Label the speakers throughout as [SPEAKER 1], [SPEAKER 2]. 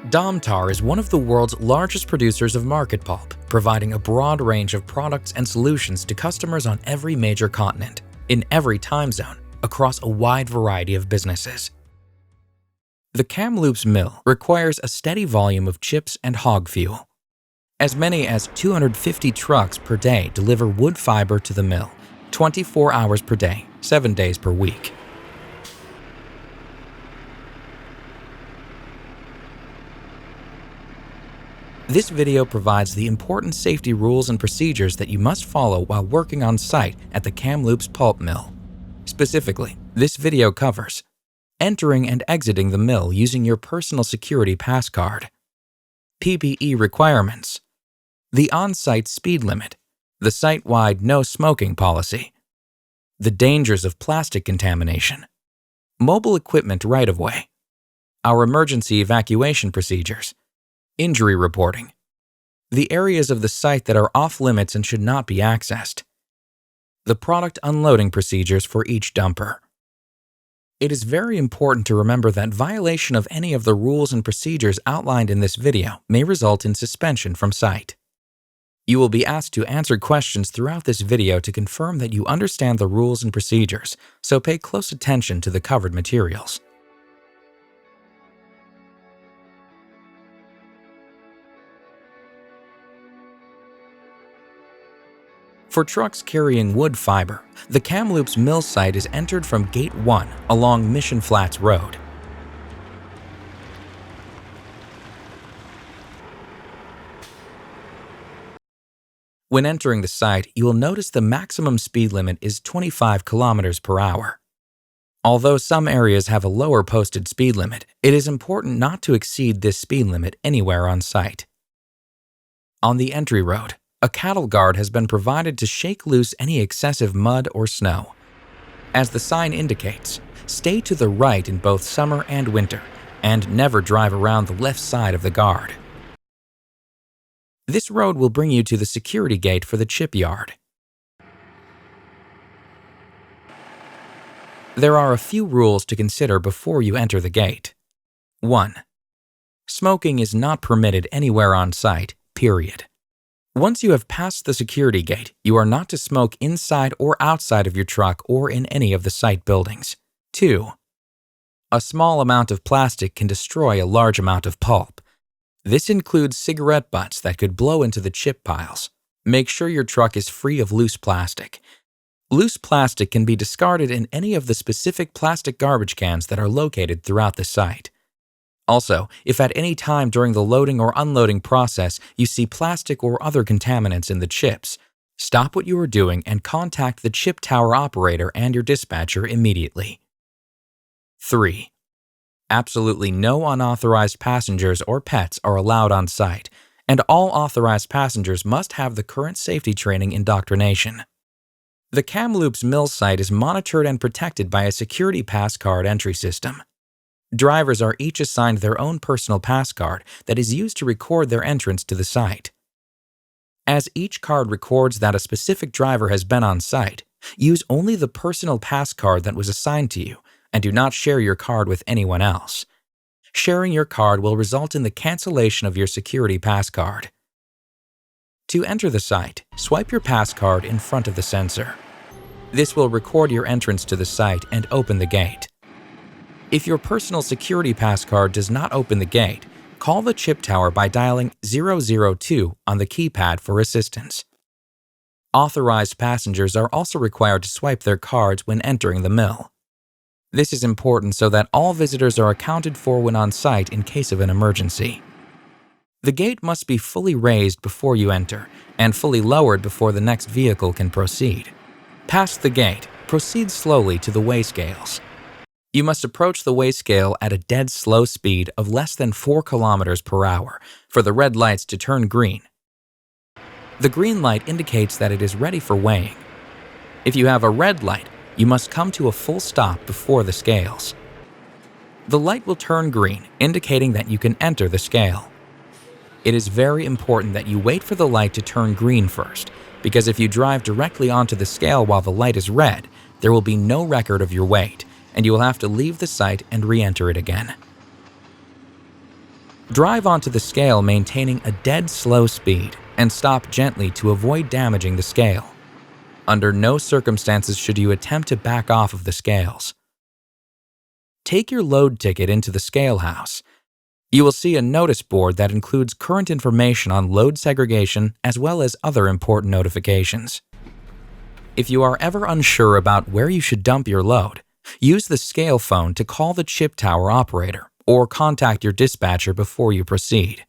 [SPEAKER 1] Domtar is one of the world's largest producers of market pulp, providing a broad range of products and solutions to customers on every major continent, in every time zone, across a wide variety of businesses. The Kamloops mill requires a steady volume of chips and hog fuel. As many as 250 trucks per day deliver wood fiber to the mill, 24 hours per day, 7 days per week. This video provides the important safety rules and procedures that you must follow while working on site at the Kamloops pulp mill. Specifically, this video covers entering and exiting the mill using your personal security pass card, PPE requirements, the on-site speed limit, the site-wide no smoking policy, the dangers of plastic contamination, mobile equipment right-of-way, our emergency evacuation procedures, injury reporting, the areas of the site that are off-limits and should not be accessed, the product unloading procedures for each dumper. It is very important to remember that violation of any of the rules and procedures outlined in this video may result in suspension from site. You will be asked to answer questions throughout this video to confirm that you understand the rules and procedures, so pay close attention to the covered materials. For trucks carrying wood fiber, the Kamloops mill site is entered from Gate 1 along Mission Flats Road. When entering the site, you will notice the maximum speed limit is 25 kilometers per hour. Although some areas have a lower posted speed limit, it is important not to exceed this speed limit anywhere on site. On the entry road, a cattle guard has been provided to shake loose any excessive mud or snow. As the sign indicates, stay to the right in both summer and winter, and never drive around the left side of the guard. This road will bring you to the security gate for the chip yard. There are a few rules to consider before you enter the gate. 1. Smoking is not permitted anywhere on site, period. Once you have passed the security gate, you are not to smoke inside or outside of your truck or in any of the site buildings. 2. A small amount of plastic can destroy a large amount of pulp. This includes cigarette butts that could blow into the chip piles. Make sure your truck is free of loose plastic. Loose plastic can be discarded in any of the specific plastic garbage cans that are located throughout the site. Also, if at any time during the loading or unloading process you see plastic or other contaminants in the chips, stop what you are doing and contact the chip tower operator and your dispatcher immediately. 3. Absolutely no unauthorized passengers or pets are allowed on site, and all authorized passengers must have the current safety training indoctrination. The Kamloops mill site is monitored and protected by a security pass card entry system. Drivers are each assigned their own personal pass card that is used to record their entrance to the site. As each card records that a specific driver has been on site, use only the personal pass card that was assigned to you and do not share your card with anyone else. Sharing your card will result in the cancellation of your security pass card. To enter the site, swipe your pass card in front of the sensor. This will record your entrance to the site and open the gate. If your personal security pass card does not open the gate, call the chip tower by dialing 002 on the keypad for assistance. Authorized passengers are also required to swipe their cards when entering the mill. This is important so that all visitors are accounted for when on site in case of an emergency. The gate must be fully raised before you enter and fully lowered before the next vehicle can proceed. Past the gate, proceed slowly to the weigh scales. You must approach the weigh scale at a dead slow speed of less than 4 kilometers per hour for the red lights to turn green. The green light indicates that it is ready for weighing. If you have a red light, you must come to a full stop before the scales. The light will turn green, indicating that you can enter the scale. It is very important that you wait for the light to turn green first, because if you drive directly onto the scale while the light is red, there will be no record of your weight, and you will have to leave the site and re-enter it again. Drive onto the scale maintaining a dead slow speed and stop gently to avoid damaging the scale. Under no circumstances should you attempt to back off of the scales. Take your load ticket into the scale house. You will see a notice board that includes current information on load segregation as well as other important notifications. If you are ever unsure about where you should dump your load, use the scale phone to call the chip tower operator or contact your dispatcher before you proceed.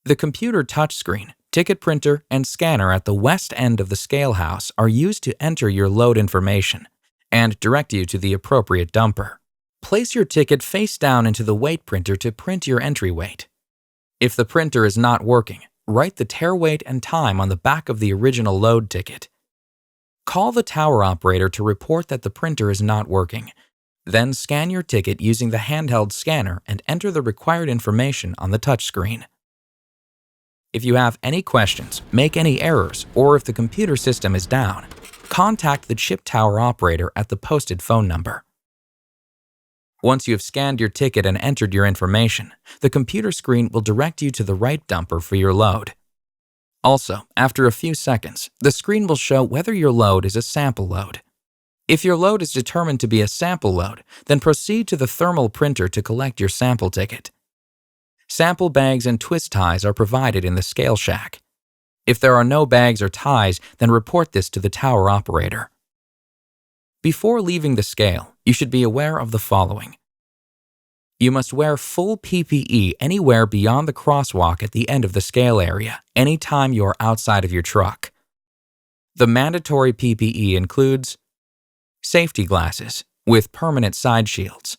[SPEAKER 1] The computer touchscreen, ticket printer, and scanner at the west end of the scale house are used to enter your load information and direct you to the appropriate dumper. Place your ticket face down into the weight printer to print your entry weight. If the printer is not working, write the tare weight and time on the back of the original load ticket. Call the tower operator to report that the printer is not working. Then scan your ticket using the handheld scanner and enter the required information on the touchscreen. If you have any questions, make any errors, or if the computer system is down, contact the chip tower operator at the posted phone number. Once you have scanned your ticket and entered your information, the computer screen will direct you to the right dumper for your load. Also, after a few seconds, the screen will show whether your load is a sample load. If your load is determined to be a sample load, then proceed to the thermal printer to collect your sample ticket. Sample bags and twist ties are provided in the scale shack. If there are no bags or ties, then report this to the tower operator. Before leaving the scale, you should be aware of the following. You must wear full PPE anywhere beyond the crosswalk at the end of the scale area, anytime you are outside of your truck. The mandatory PPE includes safety glasses with permanent side shields,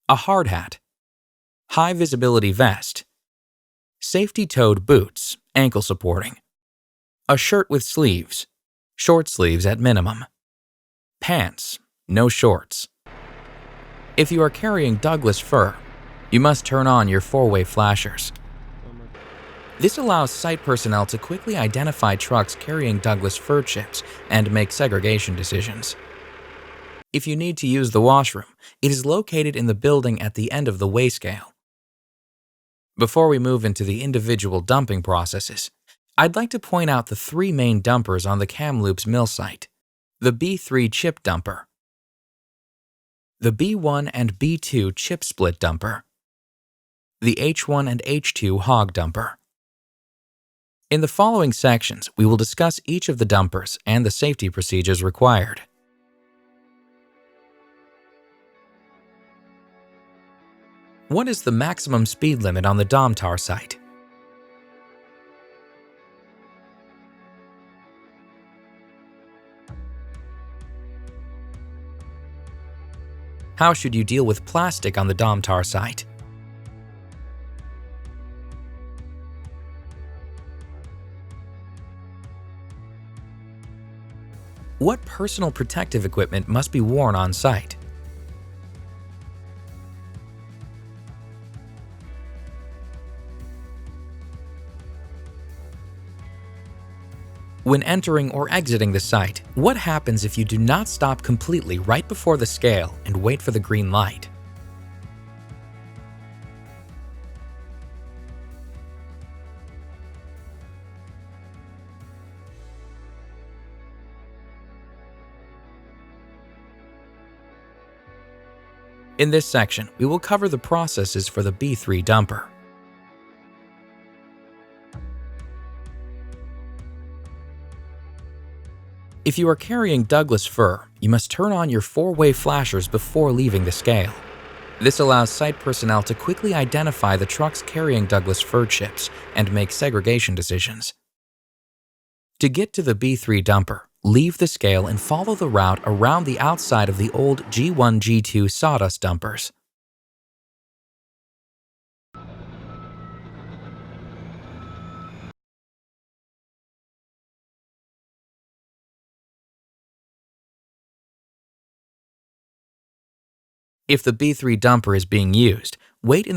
[SPEAKER 1] a hard hat, high visibility vest, safety-toed boots, ankle supporting, a shirt with sleeves, short sleeves at minimum, pants, no shorts. If you are carrying Douglas fir, you must turn on your four-way flashers. This allows site personnel to quickly identify trucks carrying Douglas fir chips and make segregation decisions. If you need to use the washroom, it is located in the building at the end of the weigh scale. Before we move into the individual dumping processes, I'd like to point out the three main dumpers on the Kamloops mill site: the B3 chip dumper, the B1 and B2 chip split dumper, the H1 and H2 hog dumper. In the following sections, we will discuss each of the dumpers and the safety procedures required. What is the maximum speed limit on the Domtar site? How should you deal with plastic on the Domtar site? What personal protective equipment must be worn on site? When entering or exiting the site, what happens if you do not stop completely right before the scale and wait for the green light? In this section, we will cover the processes for the B3 dumper. If you are carrying Douglas fir, you must turn on your four-way flashers before leaving the scale. This allows site personnel to quickly identify the trucks carrying Douglas fir chips and make segregation decisions. To get to the B3 dumper, leave the scale and follow the route around the outside of the old G1, G2 sawdust dumpers. If the B3 dumper is being used, wait in the